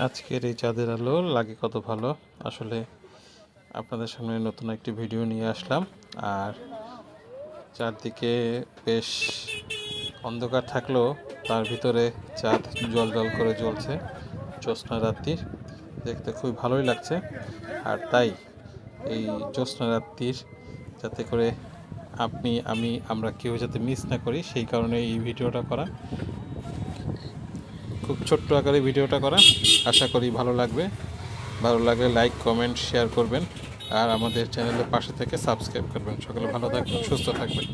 আজকের এই চাঁদের আলো লাগে কত ভালো। আসলে আপনাদের সামনে নতুন একটি ভিডিও নিয়ে আসলাম। আর চারদিকে বেশ অন্ধকার থাকলেও তার ভিতরে চাঁদ জ্বল করে জ্বলছে। জ্যোৎস্না রাত্রির দেখতে খুবই ভালোই লাগছে। আর তাই এই জ্যোৎস্না রাত্রির যাতে করে আমরা কেউ যাতে মিস না করি, সেই কারণে এই ভিডিওটা করা। খুব ছোট্ট আকারে ভিডিওটা করা। আশা করি ভালো লাগবে। ভালো লাগলে লাইক, কমেন্ট, শেয়ার করবেন। আর আমাদের চ্যানেলের পাশে থেকে সাবস্ক্রাইব করবেন। সকলে ভালো থাকবেন, সুস্থ থাকবেন।